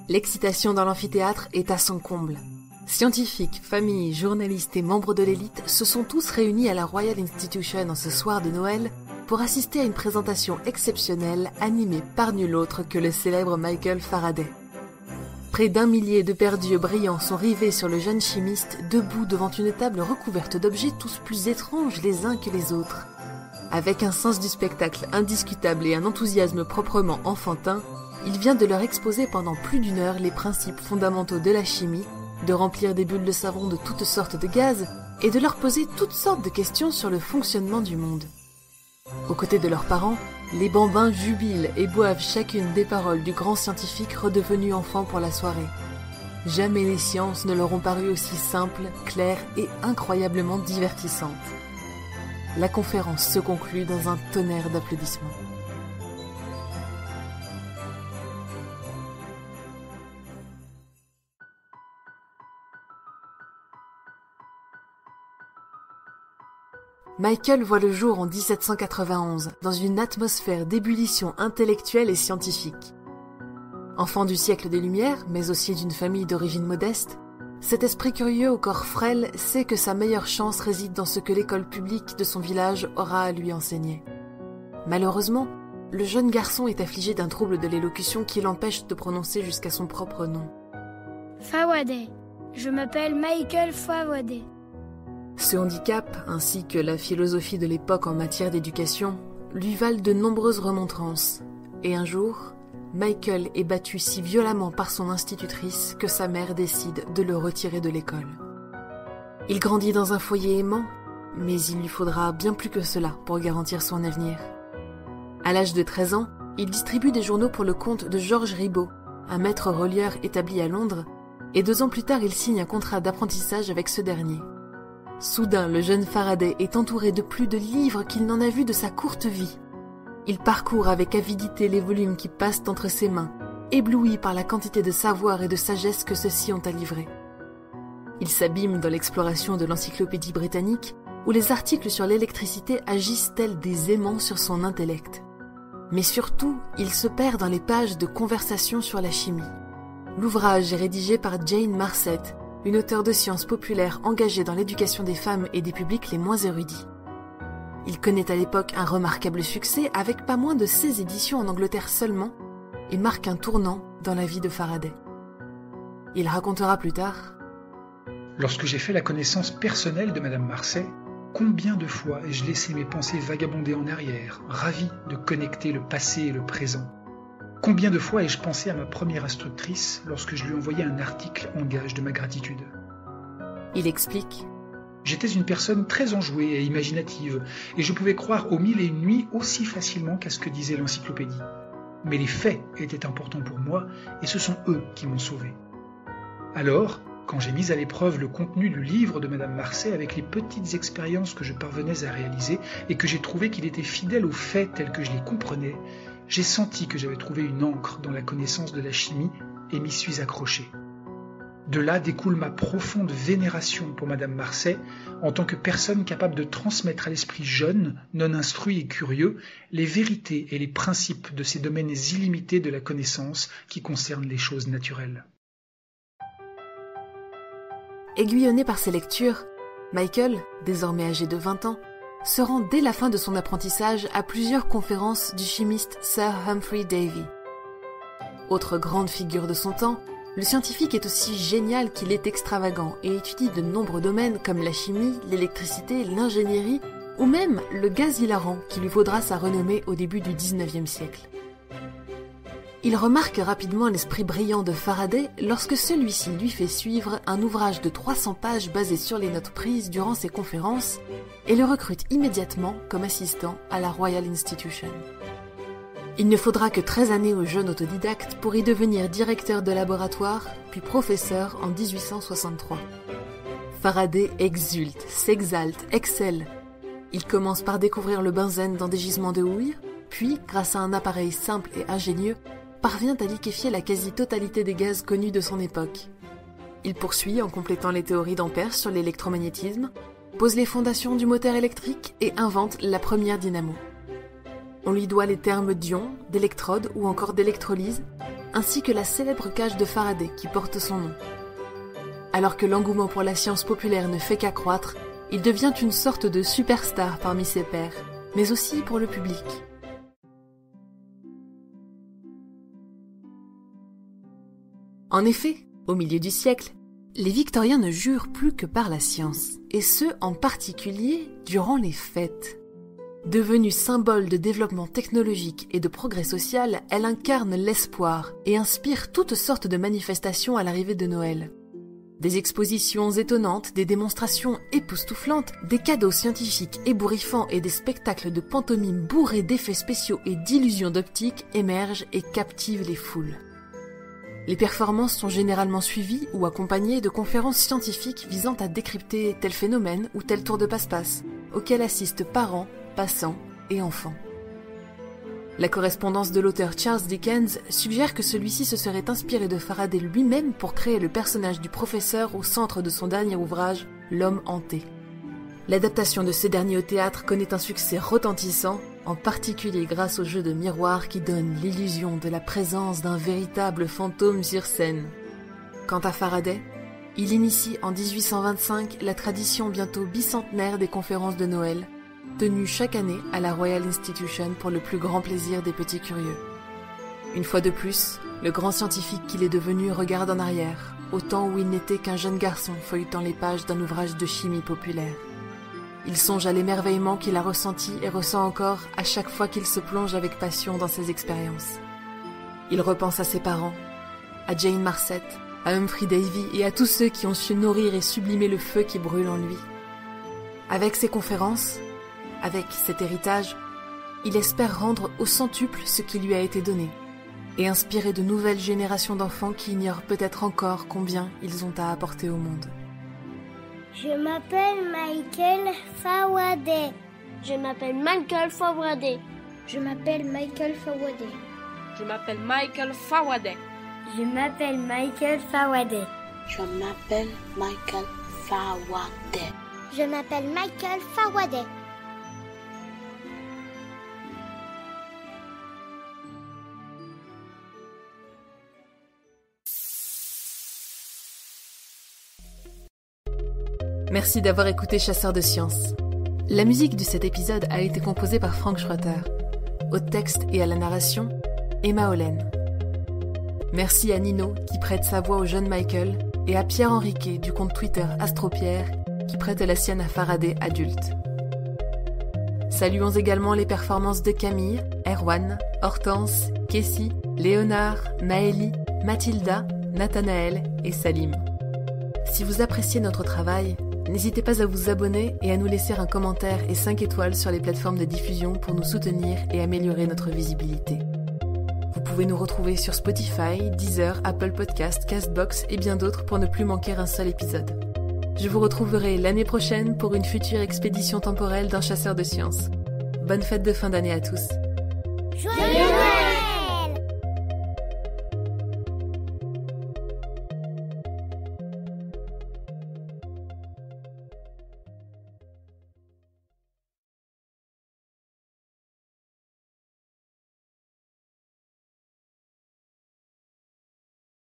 L'excitation dans l'amphithéâtre est à son comble. Scientifiques, familles, journalistes et membres de l'élite se sont tous réunis à la Royal Institution en ce soir de Noël pour assister à une présentation exceptionnelle animée par nul autre que le célèbre Michael Faraday. Près d'1 millier de paires d'yeux brillants sont rivés sur le jeune chimiste, debout devant une table recouverte d'objets tous plus étranges les uns que les autres. Avec un sens du spectacle indiscutable et un enthousiasme proprement enfantin, il vient de leur exposer pendant plus d'1 heure les principes fondamentaux de la chimie, de remplir des bulles de savon de toutes sortes de gaz et de leur poser toutes sortes de questions sur le fonctionnement du monde. Aux côtés de leurs parents, les bambins jubilent et boivent chacune des paroles du grand scientifique redevenu enfant pour la soirée. Jamais les sciences ne leur ont paru aussi simples, claires et incroyablement divertissantes. La conférence se conclut dans un tonnerre d'applaudissements. Michael voit le jour en 1791, dans une atmosphère d'ébullition intellectuelle et scientifique. Enfant du siècle des Lumières, mais aussi d'une famille d'origine modeste, cet esprit curieux au corps frêle sait que sa meilleure chance réside dans ce que l'école publique de son village aura à lui enseigner. Malheureusement, le jeune garçon est affligé d'un trouble de l'élocution qui l'empêche de prononcer jusqu'à son propre nom. Faraday. Je m'appelle Michael Faraday. Ce handicap, ainsi que la philosophie de l'époque en matière d'éducation, lui valent de nombreuses remontrances. Et un jour, Michael est battu si violemment par son institutrice que sa mère décide de le retirer de l'école. Il grandit dans un foyer aimant, mais il lui faudra bien plus que cela pour garantir son avenir. À l'âge de 13 ans, il distribue des journaux pour le compte de Georges Ribot, un maître relieur établi à Londres, et 2 ans plus tard, il signe un contrat d'apprentissage avec ce dernier. Soudain, le jeune Faraday est entouré de plus de livres qu'il n'en a vu de sa courte vie. Il parcourt avec avidité les volumes qui passent entre ses mains, ébloui par la quantité de savoir et de sagesse que ceux-ci ont à livrer. Il s'abîme dans l'exploration de l'encyclopédie britannique, où les articles sur l'électricité agissent tels des aimants sur son intellect. Mais surtout, il se perd dans les pages de conversations sur la chimie. L'ouvrage est rédigé par Jane Marcet, une auteure de sciences populaires engagée dans l'éducation des femmes et des publics les moins érudits. Il connaît à l'époque un remarquable succès avec pas moins de 16 éditions en Angleterre seulement et marque un tournant dans la vie de Faraday. Il racontera plus tard: Lorsque j'ai fait la connaissance personnelle de Madame Marcet, combien de fois ai-je laissé mes pensées vagabonder en arrière, ravi de connecter le passé et le présent. Combien de fois ai-je pensé à ma première instructrice lorsque je lui envoyais un article en gage de ma gratitude. Il explique: J'étais une personne très enjouée et imaginative, et je pouvais croire aux 1001 nuits aussi facilement qu'à ce que disait l'encyclopédie. Mais les faits étaient importants pour moi, et ce sont eux qui m'ont sauvé. Alors, quand j'ai mis à l'épreuve le contenu du livre de Madame Marcet avec les petites expériences que je parvenais à réaliser, et que j'ai trouvé qu'il était fidèle aux faits tels que je les comprenais, j'ai senti que j'avais trouvé une ancre dans la connaissance de la chimie et m'y suis accroché. De là découle ma profonde vénération pour Madame Marcet en tant que personne capable de transmettre à l'esprit jeune, non instruit et curieux, les vérités et les principes de ces domaines illimités de la connaissance qui concernent les choses naturelles. Aiguillonné par ses lectures, Michael, désormais âgé de 20 ans, se rend dès la fin de son apprentissage à plusieurs conférences du chimiste Sir Humphry Davy. Autre grande figure de son temps, le scientifique est aussi génial qu'il est extravagant et étudie de nombreux domaines comme la chimie, l'électricité, l'ingénierie ou même le gaz hilarant qui lui vaudra sa renommée au début du XIXe siècle. Il remarque rapidement l'esprit brillant de Faraday lorsque celui-ci lui fait suivre un ouvrage de 300 pages basé sur les notes prises durant ses conférences et le recrute immédiatement comme assistant à la Royal Institution. Il ne faudra que 13 années au jeune autodidacte pour y devenir directeur de laboratoire, puis professeur en 1863. Faraday exulte, s'exalte, excelle. Il commence par découvrir le benzène dans des gisements de houille, puis, grâce à un appareil simple et ingénieux, parvient à liquéfier la quasi-totalité des gaz connus de son époque. Il poursuit en complétant les théories d'Ampère sur l'électromagnétisme, pose les fondations du moteur électrique et invente la première dynamo. On lui doit les termes d'ion, d'électrode ou encore d'électrolyse, ainsi que la célèbre cage de Faraday qui porte son nom. Alors que l'engouement pour la science populaire ne fait qu'accroître, il devient une sorte de superstar parmi ses pairs, mais aussi pour le public. En effet, au milieu du siècle, les Victoriens ne jurent plus que par la science, et ce en particulier durant les fêtes. Devenue symbole de développement technologique et de progrès social, elle incarne l'espoir et inspire toutes sortes de manifestations à l'arrivée de Noël. Des expositions étonnantes, des démonstrations époustouflantes, des cadeaux scientifiques ébouriffants et des spectacles de pantomime bourrés d'effets spéciaux et d'illusions d'optique émergent et captivent les foules. Les performances sont généralement suivies ou accompagnées de conférences scientifiques visant à décrypter tel phénomène ou tel tour de passe-passe, auxquelles assistent parents, passants et enfants. La correspondance de l'auteur Charles Dickens suggère que celui-ci se serait inspiré de Faraday lui-même pour créer le personnage du professeur au centre de son dernier ouvrage, L'homme hanté. L'adaptation de ce dernier au théâtre connaît un succès retentissant, en particulier grâce au jeu de miroir qui donne l'illusion de la présence d'un véritable fantôme sur scène. Quant à Faraday, il initie en 1825 la tradition bientôt bicentenaire des conférences de Noël, tenues chaque année à la Royal Institution pour le plus grand plaisir des petits curieux. Une fois de plus, le grand scientifique qu'il est devenu regarde en arrière, au temps où il n'était qu'un jeune garçon feuilletant les pages d'un ouvrage de chimie populaire. Il songe à l'émerveillement qu'il a ressenti et ressent encore à chaque fois qu'il se plonge avec passion dans ses expériences. Il repense à ses parents, à Jane Marcet, à Humphrey Davy et à tous ceux qui ont su nourrir et sublimer le feu qui brûle en lui. Avec ses conférences, avec cet héritage, il espère rendre au centuple ce qui lui a été donné et inspirer de nouvelles générations d'enfants qui ignorent peut-être encore combien ils ont à apporter au monde. Je m'appelle Michael Faraday. Je m'appelle Michael Faraday. Je m'appelle Michael Faraday. Je m'appelle Michael Faraday. Je m'appelle Michael Faraday. Je m'appelle Michael Faraday. Je m'appelle Michael Faraday. Merci d'avoir écouté Chasseurs de Sciences. La musique de cet épisode a été composée par Frank Schroeter. Au texte et à la narration, Emma Hollen. Merci à Nino qui prête sa voix au jeune Michael et à Pierre Henriquet du compte Twitter Astropierre qui prête la sienne à Faraday adulte. Saluons également les performances de Camille, Erwan, Hortense, Kessie, Léonard, Maëlie, Mathilda, Nathanaël et Salim. Si vous appréciez notre travail, n'hésitez pas à vous abonner et à nous laisser un commentaire et 5 étoiles sur les plateformes de diffusion pour nous soutenir et améliorer notre visibilité. Vous pouvez nous retrouver sur Spotify, Deezer, Apple Podcasts, Castbox et bien d'autres pour ne plus manquer un seul épisode. Je vous retrouverai l'année prochaine pour une future expédition temporelle d'un chasseur de sciences. Bonne fête de fin d'année à tous. Joyeux